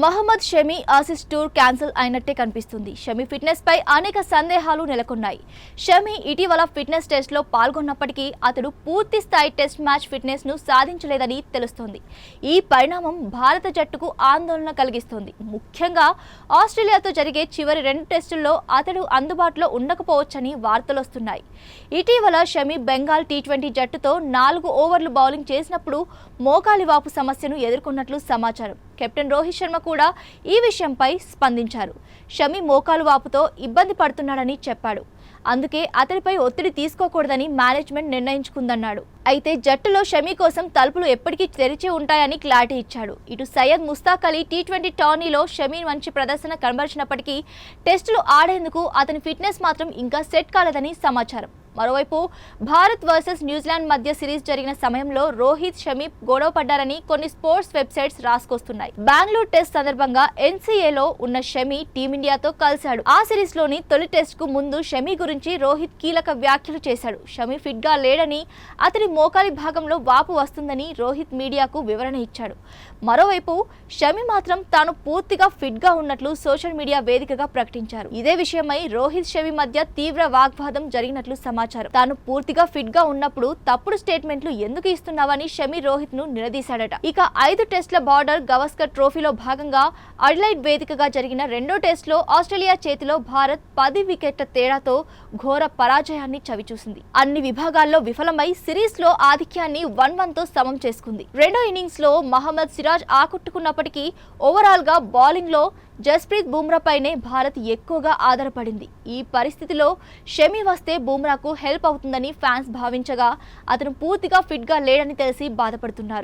Mohammed Shami Aussies tour cancel అయినట్టే కనిపిస్తుంది. Shami fitness పై అనేక సందేహాలు నెలకొన్నాయి. షమి ఇటీవల ఫిట్నెస్ టెస్ట్ లో పాల్గొన్నప్పటికీ అతడు పూర్తి స్థాయి టెస్ట్ మ్యాచ్ ఫిట్నెస్ ను సాధించలేదని తెలుస్తోంది. ఈ పరిణామం భారత జట్టుకు ఆందోళన కలిగిస్తోంది. ముఖ్యంగా ఆస్ట్రేలియాతో జరిగే చివరి 2 టెస్టుల్లో అతడు అందుబాటులో ఉండకపోవచ్చని వార్తలొస్తున్నాయి. ఇటీవల షమి బెంగాల్ టీ20 జట్టుతో 4 ఓవర్లు బౌలింగ్ చేసినప్పుడు మోకాలి వాపు సమస్యను ఎదుర్కొన్నట్లు సమాచారం. కెప్టెన్ రోహిత్ శర్మ కూడా ఈ విషయంపై స్పందించారు. షమి మోకాలు వాపుతో ఇబ్బంది పడుతున్నాడని చెప్పాడు. అందుకే అతడిపై ఒత్తిడి తీసుకోకూడదని మేనేజ్మెంట్ నిర్ణయించుకుందన్నాడు. అయితే జట్టులో షమి కోసం తలుపులు ఎప్పటికీ తెరిచి ఉంటాయని క్లారిటీ ఇచ్చాడు. ఇటు సయ్యద్ ముస్తాక్ అలీ టీ20 టోర్నీలో షమి మంచి ప్రదర్శన కనబరిచినప్పటికీ టెస్టులు ఆడేందుకు అతని ఫిట్నెస్ మాత్రం ఇంకా సెట్ కాలేదని సమాచారం. మరోవైపు భారత్ వర్సెస్ న్యూజిలాండ్ మధ్య సిరీస్ జరిగిన సమయంలో రోహిత్ షమి గొడవ పడ్డారని కొన్ని స్పోర్ట్స్ వెబ్సైట్స్ రాసుకొస్తున్నాయి. బెంగళూరు టెస్ట్ సందర్భంగా ఎన్సీఏలో ఉన్న షమి టీమిండియాతో కలిశాడు. ఆ సిరీస్ లోని తొలి టెస్ట్ కు ముందు షమి గురించి రోహిత్ కీలక వ్యాఖ్యలు చేశాడు. షమి ఫిట్ గా లేడని, అతడి మోకాలి భాగంలో వాపు వస్తుందని రోహిత్ మీడియాకు వివరణ ఇచ్చాడు. మరోవైపు షమి మాత్రం తాను పూర్తిగా ఫిట్ గా ఉన్నట్లు సోషల్ మీడియా వేదికగా ప్రకటించారు. ఇదే విషయమై రోహిత్ షమి మధ్య తీవ్ర వాగ్వాదం జరిగినట్లు సమాచారం. తాను పూర్తిగా ఫిట్ గా ఉన్నప్పుడు తప్పుడు స్టేట్మెంట్లు ఎందుకు ఇస్తున్నావని షమి రోహిత్ ను నిలదీశాడట. ఇక 5 టెస్ట్ల బార్డర్ గవస్కర్ ట్రోఫీలో భాగంగా అడిలైడ్ వేదికగా జరిగిన 2వ టెస్ట్ లో ఆస్ట్రేలియా చేతిలో భారత్ 10 వికెట్ల తేడాతో ఘోర పరాజయాన్ని చవిచూసింది. అన్ని విభాగాల్లో విఫలమై సిరీస్ లో ఆధిక్యాన్ని 1-1తో సమం చేసుకుంది. రెండో ఇన్నింగ్స్ లో మహమ్మద్ సిరాజ్ ఆకట్టుకున్నప్పటికీ ఓవరాల్ గా బౌలింగ్ లో జస్ప్రీత్ బుమ్రా పైనే భారత్ ఎక్కువగా ఆధారపడింది. ఈ పరిస్థితిలో షమి వస్తే బుమ్రాకు హెల్ప్ అవుతుందని ఫ్యాన్స్ భావించగా అతను పూర్తిగా ఫిట్ గా లేడని తెలిసి బాధపడుతున్నారు.